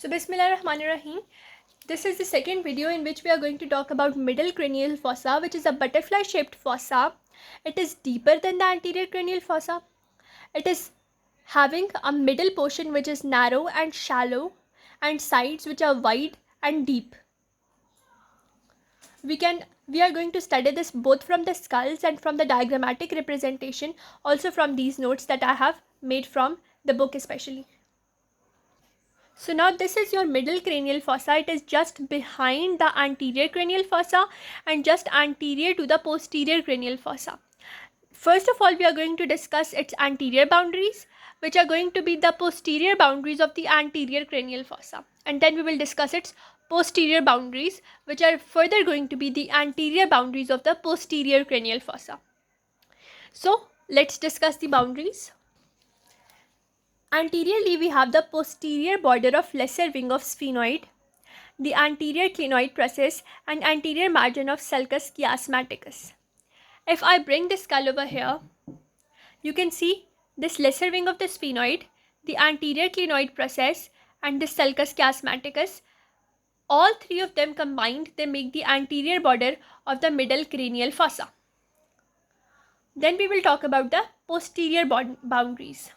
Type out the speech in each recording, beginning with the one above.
So Bismillahirrahmanirrahim. This is the second video in which we are going to talk about middle cranial fossa, which is a butterfly shaped fossa. It is deeper than the anterior cranial fossa. It is having a middle portion which is narrow and shallow and sides which are wide and deep. We are going to study this both from the skulls and from the diagrammatic representation, also from these notes that I have made from the book especially. So now this is your middle cranial fossa. It is just behind the anterior cranial fossa and just anterior to the posterior cranial fossa. First of all, we are going to discuss its anterior boundaries, which are going to be the posterior boundaries of the anterior cranial fossa. And then we will discuss its posterior boundaries, which are further going to be the anterior boundaries of the posterior cranial fossa. So let's discuss the boundaries. Anteriorly, we have the posterior border of lesser wing of sphenoid, the anterior clinoid process, and anterior margin of sulcus chiasmaticus. If I bring the skull over here, you can see this lesser wing of the sphenoid, the anterior clinoid process, and the sulcus chiasmaticus. All three of them combined, they make the anterior border of the middle cranial fossa. Then we will talk about the posterior boundaries.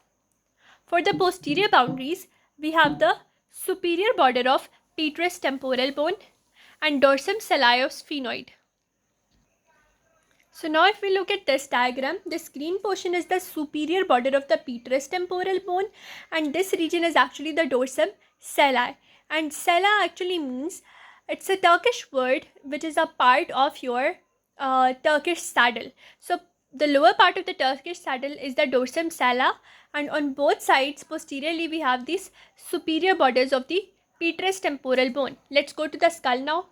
For the posterior boundaries, we have the superior border of petrous temporal bone and dorsum celli of sphenoid. So now if we look at this diagram, this green portion is the superior border of the petrous temporal bone, and this region is actually the dorsum celli. And cella actually means, it's a Turkish word which is a part of your Turkish saddle. So the lower part of the Turkish saddle is the dorsum cella, and on both sides posteriorly we have these superior borders of the petrous temporal bone. Let's go to the skull now.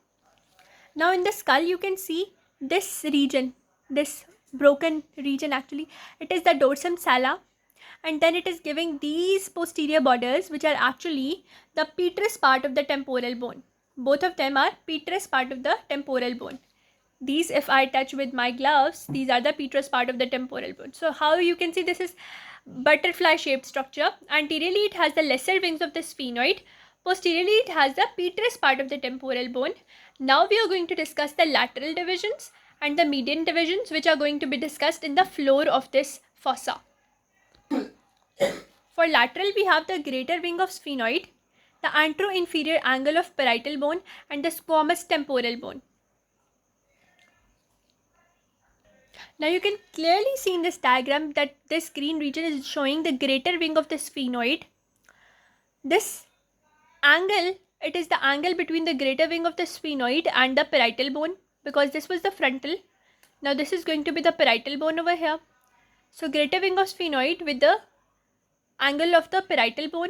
Now in the skull you can see this region, this broken region actually, it is the dorsum cella, and then it is giving these posterior borders which are actually the petrous part of the temporal bone. Both of them are petrous part of the temporal bone. These, if I touch with my gloves, these are the petrous part of the temporal bone. So how you can see this is butterfly shaped structure. Anteriorly it has the lesser wings of the sphenoid. Posteriorly it has the petrous part of the temporal bone. Now we are going to discuss the lateral divisions and the median divisions, which are going to be discussed in the floor of this fossa. For lateral, we have the greater wing of sphenoid, the anteroinferior angle of parietal bone, and the squamous temporal bone. Now you can clearly see in this diagram that this green region is showing the greater wing of the sphenoid. This angle, it is the angle between the greater wing of the sphenoid and the parietal bone, because this was the frontal. Now this is going to be the parietal bone over here. So greater wing of sphenoid with the angle of the parietal bone.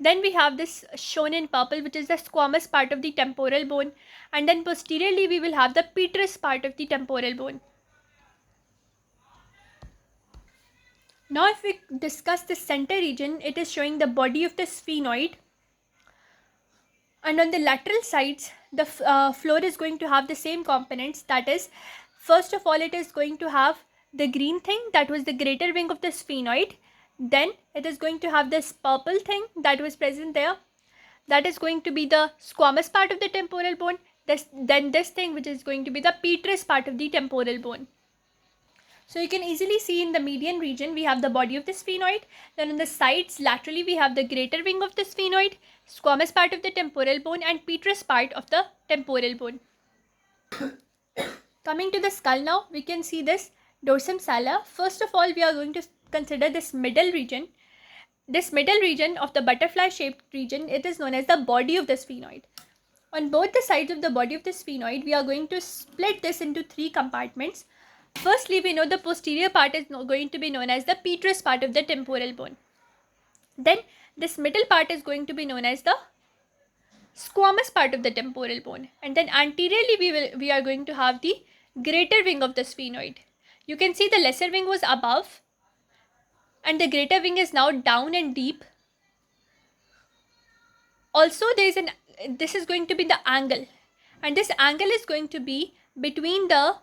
Then we have this shown in purple, which is the squamous part of the temporal bone, and then posteriorly we will have the petrous part of the temporal bone. Now if we discuss the center region, it is showing the body of the sphenoid, and on the lateral sides the floor is going to have the same components. That is, first of all it is going to have the green thing, that was the greater wing of the sphenoid. Then it is going to have this purple thing that was present there, that is going to be the squamous part of the temporal bone. Then this thing which is going to be the petrous part of the temporal bone. So you can easily see in the median region we have the body of the sphenoid. Then on the sides laterally we have the greater wing of the sphenoid, squamous part of the temporal bone, and petrous part of the temporal bone. Coming to the skull now, we can see this dorsum cella. First of all, we are going to consider this middle region. This middle region of the butterfly shaped region, it is known as the body of the sphenoid. On both the sides of the body of the sphenoid, we are going to split this into three compartments. Firstly, we know the posterior part is going to be known as the petrous part of the temporal bone. Then this middle part is going to be known as the squamous part of the temporal bone. And then anteriorly we are going to have the greater wing of the sphenoid. You can see the lesser wing was above, and the greater wing is now down and deep. Also this is going to be the angle, and this angle is going to be between the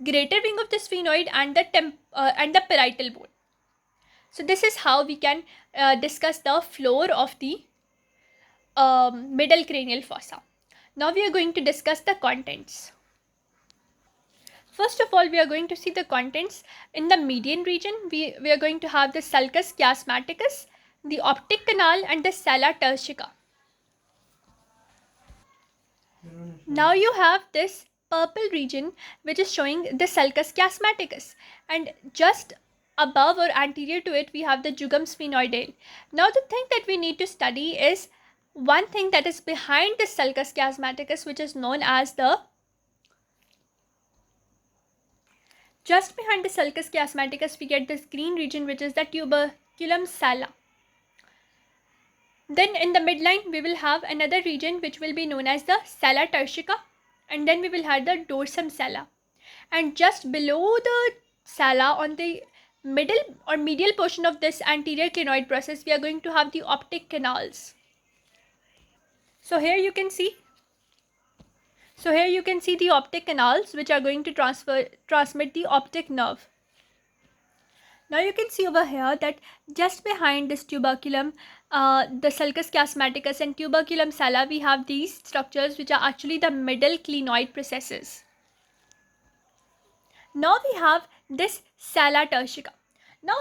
greater wing of the sphenoid and the parietal bone. So this is how we can discuss the floor of the middle cranial fossa. Now we are going to discuss the contents. First of all, we are going to see the contents. In the median region, we are going to have the sulcus chiasmaticus, the optic canal, and the sala turcica. Now you have this purple region which is showing the sulcus chiasmaticus, and just above or anterior to it we have the jugum sphenoidale. Now the thing that we need to study is one thing that is behind the sulcus chiasmaticus, which is known as the just behind the sulcus chiasmaticus we get this green region which is the tuberculum sala. Then in the midline we will have another region which will be known as the sala turcica, and then we will have the dorsum sala, and just below the sala on the middle or medial portion of this anterior clinoid process we are going to have the optic canals. So here you can see the optic canals which are going to transmit the optic nerve. Now you can see over here that just behind this tuberculum, the sulcus chiasmaticus and tuberculum sala, we have these structures which are actually the middle clinoid processes. Now we have this sala turcica. Now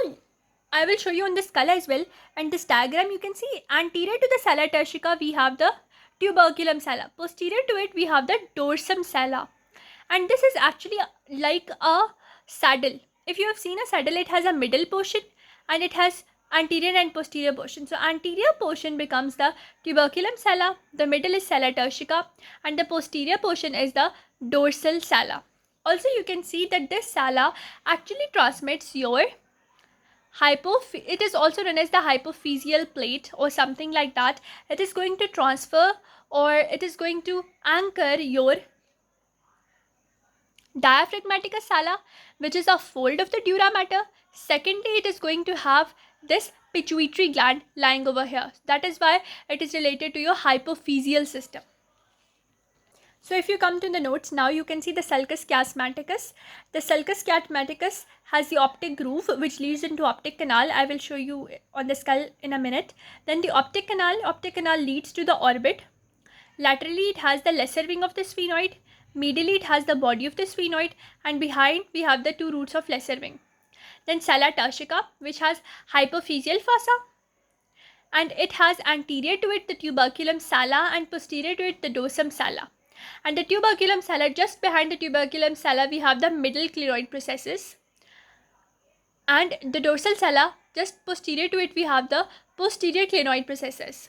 I will show you on this color as well, and this diagram you can see anterior to the sala turcica we have the tuberculum sala, posterior to it we have the dorsum sala, and this is actually like a saddle. If you have seen a saddle, it has a middle portion and it has anterior and posterior portion. So anterior portion becomes the tuberculum sala, the middle is sala turcica, and the posterior portion is the dorsal sala. Also you can see that this sala actually transmits your it is also known as the hypophyseal plate or something like that. It is going to transfer or it is going to anchor your diaphragmatica sala, which is a fold of the dura mater. Secondly, it is going to have this pituitary gland lying over here. That is why it is related to your hypophyseal system. So if you come to the notes, now you can see the sulcus chiasmaticus. The sulcus chiasmaticus has the optic groove which leads into optic canal. I will show you on the skull in a minute. Then the optic canal leads to the orbit. Laterally it has the lesser wing of the sphenoid. Medially it has the body of the sphenoid, and behind we have the two roots of lesser wing. Then sala turcica, which has hypophyseal fossa, and it has anterior to it the tuberculum sala and posterior to it the dorsum sala. And the tuberculum sala, just behind the tuberculum sala we have the middle clinoid processes, and the dorsal sala, just posterior to it we have the posterior clinoid processes.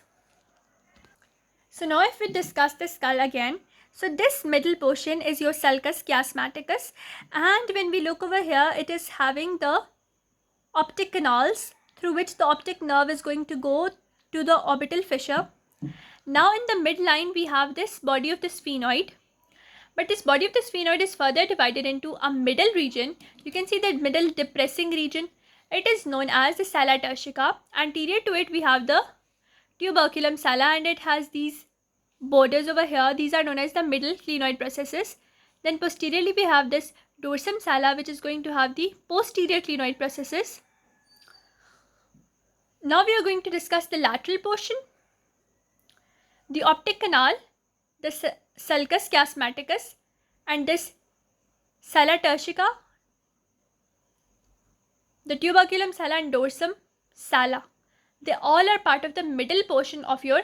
So now if we discuss the skull again, so this middle portion is your sulcus chiasmaticus, and when we look over here it is having the optic canals through which the optic nerve is going to go to the orbital fissure. Now in the midline we have this body of the sphenoid, but this body of the sphenoid is further divided into a middle region. You can see the middle depressing region. It is known as the sala turcica. Anterior to it we have the tuberculum sala, and it has these borders over here. These are known as the middle clinoid processes. Then posteriorly we have this dorsum sala, which is going to have the posterior clinoid processes. Now we are going to discuss the lateral portion. The optic canal, the sulcus chiasmaticus, and this sala turcica, the tuberculum sala and dorsum sala, they all are part of the middle portion of your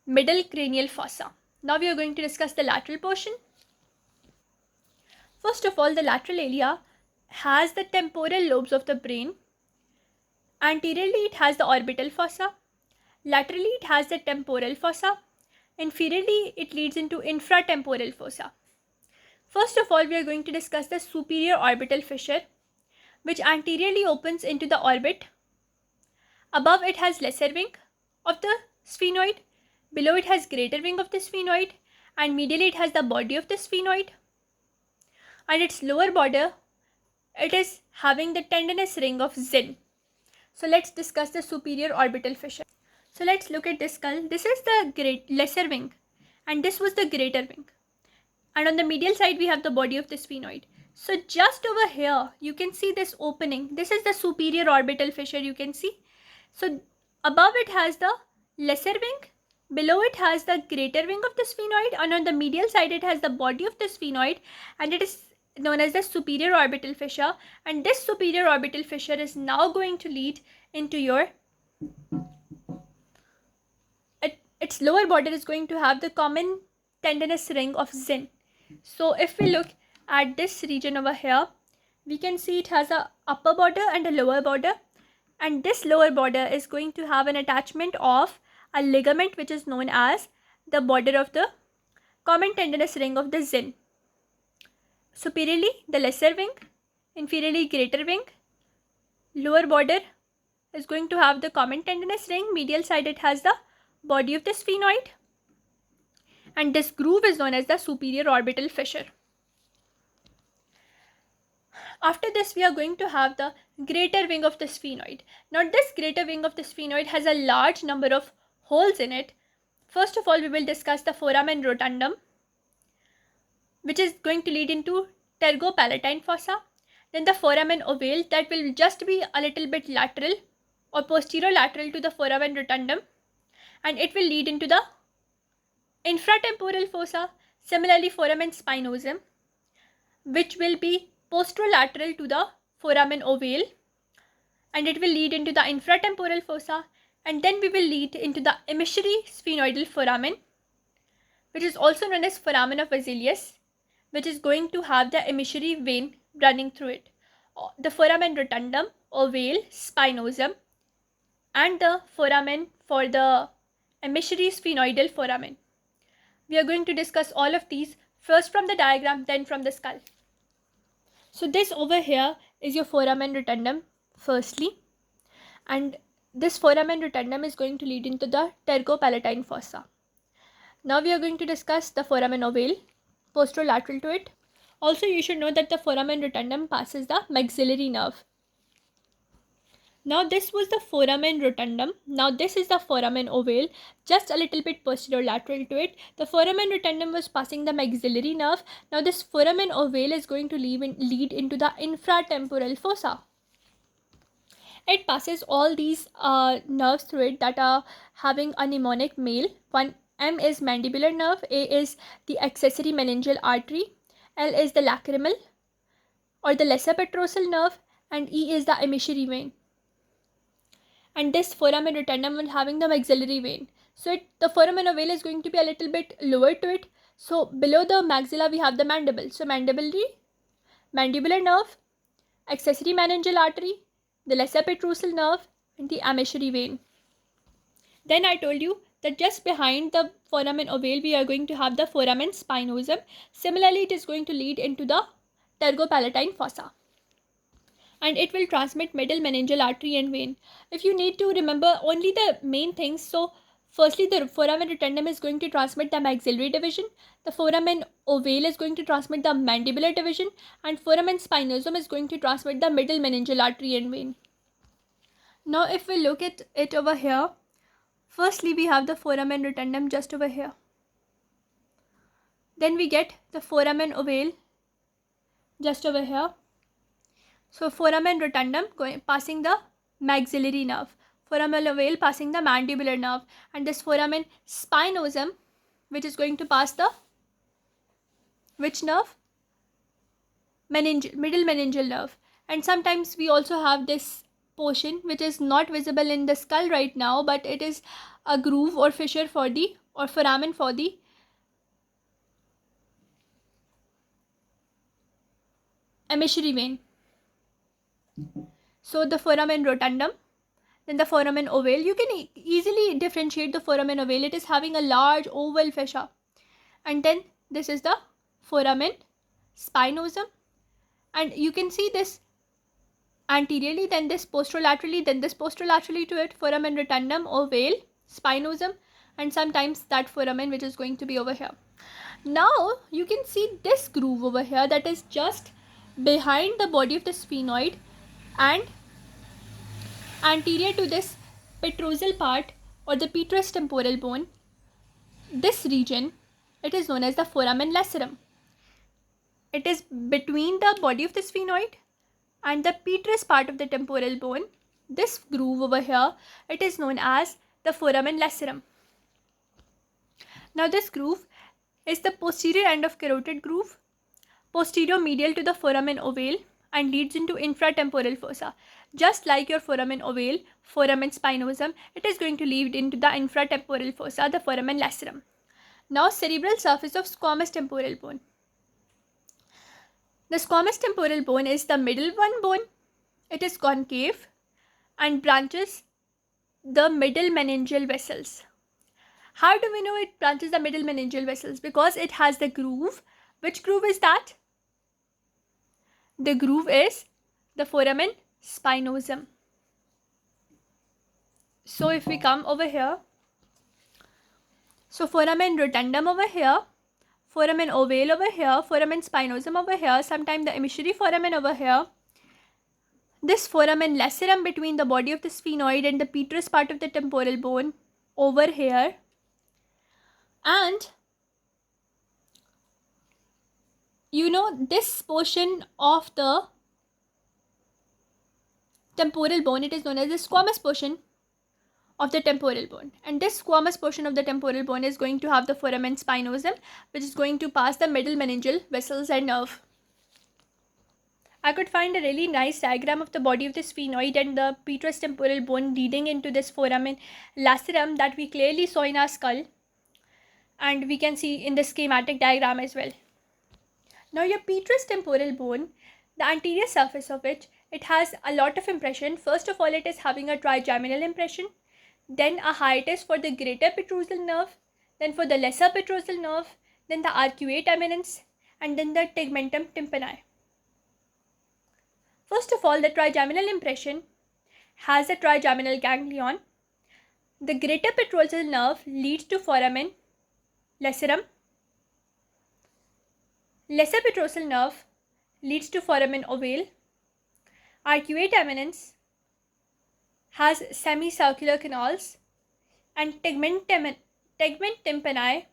middle cranial fossa. Now we are going to discuss the lateral portion. First of all, the lateral area has the temporal lobes of the brain. Anteriorly it has the orbital fossa. Laterally it has the temporal fossa. Inferiorly it leads into infratemporal fossa. First of all, we are going to discuss the superior orbital fissure, which anteriorly opens into the orbit. Above it has lesser wing of the sphenoid. Below it has greater wing of the sphenoid, and medially it has the body of the sphenoid. And its lower border, it is having the tendinous ring of Zinn. So let's discuss the superior orbital fissure. So let's look at this skull. This is the lesser wing, and this was the greater wing. And on the medial side we have the body of the sphenoid. So just over here, you can see this opening. This is the superior orbital fissure, you can see. So above it has the lesser wing, below it has the greater wing of the sphenoid, and on the medial side it has the body of the sphenoid, and it is known as the superior orbital fissure. And this superior orbital fissure is now going to lead into your, its lower border is going to have the common tendinous ring of Zinn. So if we look at this region over here, we can see it has a upper border and a lower border, and this lower border is going to have an attachment of a ligament which is known as the border of the common tendinous ring of the Zinn. Superiorly the lesser wing, inferiorly greater wing, lower border is going to have the common tendinous ring, medial side it has the body of the sphenoid, and this groove is known as the superior orbital fissure. After this, we are going to have the greater wing of the sphenoid. Now this greater wing of the sphenoid has a large number of holes in it. First of all, we will discuss the foramen rotundum, which is going to lead into pterygopalatine fossa. Then the foramen ovale, that will just be a little bit lateral or posterolateral to the foramen rotundum, and it will lead into the infratemporal fossa. Similarly, foramen spinosum, which will be posterolateral to the foramen ovale, and it will lead into the infratemporal fossa, and then we will lead into the emissary sphenoidal foramen, which is also known as foramen of Vesalius, which is going to have the emissary vein running through it. The foramen rotundum, ovale, spinosum, and the foramen for the emissary sphenoidal foramen. We are going to discuss all of these first from the diagram, then from the skull. So this over here is your foramen rotundum firstly, and this foramen rotundum is going to lead into the pterygopalatine fossa. Now we are going to discuss the foramen ovale, posterolateral to it. Also, you should know that the foramen rotundum passes the maxillary nerve. Now this was the foramen rotundum. Now this is the foramen ovale, just a little bit posterolateral to it. The foramen rotundum was passing the maxillary nerve. Now this foramen ovale is going to lead into the infratemporal fossa. It passes all these nerves through it that are having a mnemonic male. One M is mandibular nerve, A is the accessory meningeal artery, L is the lacrimal or the lesser petrosal nerve, and E is the emissary vein. And this foramen rotundum will having the maxillary vein. So the foramen ovale is going to be a little bit lower to it. So below the maxilla we have the mandible. So mandibular nerve, accessory meningeal artery, the lesser petrosal nerve, and the emissary vein. Then I told you that just behind the foramen ovale we are going to have the foramen spinosum. Similarly, it is going to lead into the pterygopalatine fossa, and it will transmit middle meningeal artery and vein. If you need to remember only the main things, so firstly the foramen rotundum is going to transmit the maxillary division, the foramen ovale is going to transmit the mandibular division, and foramen spinosum is going to transmit the middle meningeal artery and vein. Now if we look at it over here, firstly we have the foramen rotundum just over here. Then we get the foramen ovale just over here. So foramen rotundum passing the maxillary nerve, foramen ovale passing the mandibular nerve, and this foramen spinosum which is going to pass the which nerve? Middle meningeal nerve. And sometimes we also have this portion which is not visible in the skull right now, but it is a groove or fissure for the or foramen for the emissary vein. So the foramen rotundum, then the foramen ovale. You can easily differentiate the foramen ovale. It is having a large oval fissure. And then this is the foramen spinosum, and you can see this anteriorly, then this posterolaterally, then this posterolaterally to it, foramen rotundum, ovale, spinosum, and sometimes that foramen which is going to be over here. Now you can see this groove over here that is just behind the body of the sphenoid and anterior to this petrosal part or the petrous temporal bone. This region, it is known as the foramen lacerum. it is between the body of the sphenoid and the petrous part of the temporal bone. This groove over here, it is known as the foramen lacerum. Now this groove is the posterior end of carotid groove, posterior medial to the foramen ovale, and leads into infratemporal fossa. Just like your foramen ovale, foramen spinosum, it is going to lead into the infratemporal fossa, the foramen lacerum. Now cerebral surface of squamous temporal bone. The squamous temporal bone is the middle one bone. It is concave and branches the middle meningeal vessels. How do we know it branches the middle meningeal vessels? Because it has the groove. Which groove is that? The groove is the foramen spinosum. So if we come over here, so foramen rotundum over here, foramen ovale over here, foramen spinosum over here, sometimes the emissary foramen over here, this foramen lacerum between the body of the sphenoid and the petrous part of the temporal bone over here, and you know this portion of the temporal bone, it is known as the squamous portion of the temporal bone, and this squamous portion of the temporal bone is going to have the foramen spinosum, which is going to pass the middle meningeal vessels and nerve. I could find a really nice diagram of the body of the sphenoid and the petrous temporal bone leading into this foramen lacerum that we clearly saw in our skull, and we can see in the schematic diagram as well. Now your petrous temporal bone, the anterior surface of which, it has a lot of impression. First of all, it is having a trigeminal impression, then a hiatus for the greater petrosal nerve, then for the lesser petrosal nerve, then the arcuate eminence, and then the tegmentum tympani. First of all, the trigeminal impression has a trigeminal ganglion. The greater petrosal nerve leads to foramen lacerum. Lesser petrosal nerve leads to foramen ovale. Arcuate eminence has semicircular canals, and tegment tympani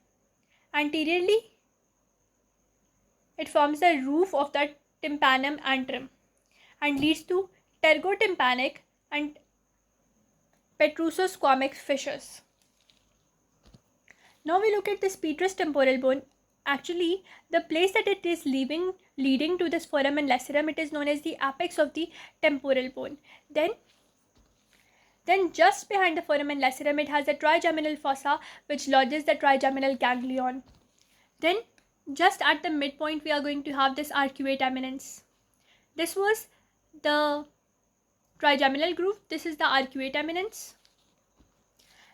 anteriorly, it forms the roof of the tympanum antrum and leads to pterygotympanic and petrososquamic fissures. Now we look at this petrous temporal bone. Actually, the place that it is leading to this foramen lacerum, it is known as the apex of the temporal bone. Then just behind the foramen lacerum, it has a trigeminal fossa which lodges the trigeminal ganglion. Then just at the midpoint, we are going to have this arcuate eminence. This was the trigeminal groove. This is the arcuate eminence.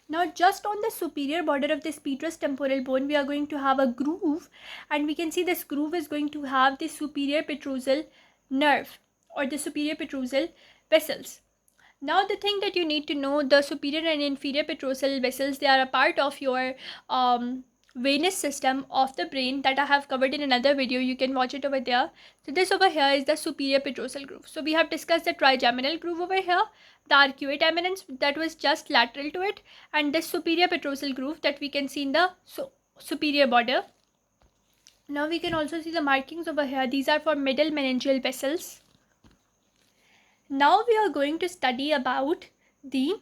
Now just on the superior border of this petrous temporal bone, we are going to have a groove, and we can see this groove is going to have the superior petrosal nerve or the superior petrosal vessels. Now the thing that you need to know, the superior and inferior petrosal vessels, they are a part of your venous system of the brain that I have covered in another video. You can watch it over there. So this over here is the superior petrosal groove. So we have discussed the trigeminal groove over here, the arcuate eminence that was just lateral to it, and this superior petrosal groove that we can see in the superior border. Now we can also see the markings over here. These are for middle meningeal vessels. Now we are going to study about the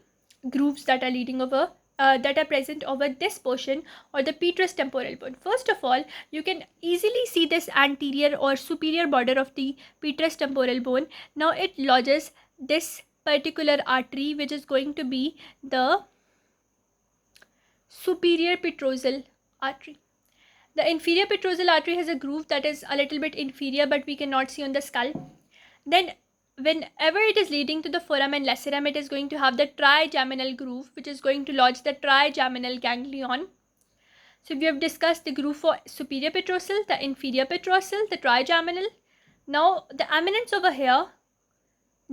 grooves that are leading over that are present over this portion or the petrous temporal bone. First of all, you can easily see this anterior or superior border of the petrous temporal bone. Now it lodges this particular artery, which is going to be the superior petrosal artery. The inferior petrosal artery has a groove that is a little bit inferior, but we cannot see on the skull. Then whenever it is leading to the foramen lacerum, it is going to have the trigeminal groove, which is going to lodge the trigeminal ganglion. So we have discussed the groove for superior petrosal, the inferior petrosal, the trigeminal. Now the eminence over here,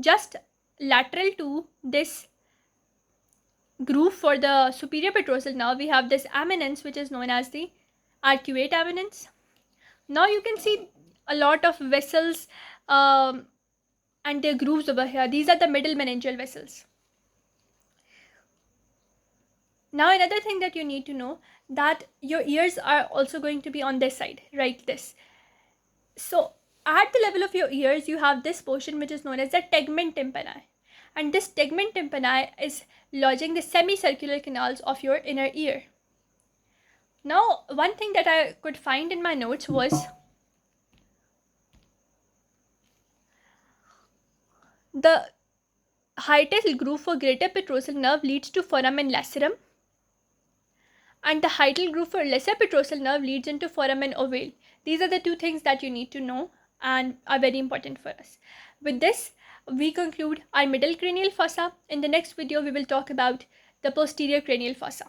just lateral to this groove for the superior petrosal, now we have this eminence which is known as the arcuate eminence. Now you can see a lot of vessels and their grooves over here. These are the middle meningeal vessels. Now another thing that you need to know, that your ears are also going to be on this side, right? This. So at the level of your ears, you have this portion which is known as the tegment tympani. And this tegment tympani is lodging the semicircular canals of your inner ear. Now, one thing that I could find in my notes was the hiatal groove for greater petrosal nerve leads to foramen lacerum, and the hiatal groove for lesser petrosal nerve leads into foramen ovale. These are the two things that you need to know and are very important for us. With this, we conclude our middle cranial fossa. In the next video, we will talk about the posterior cranial fossa.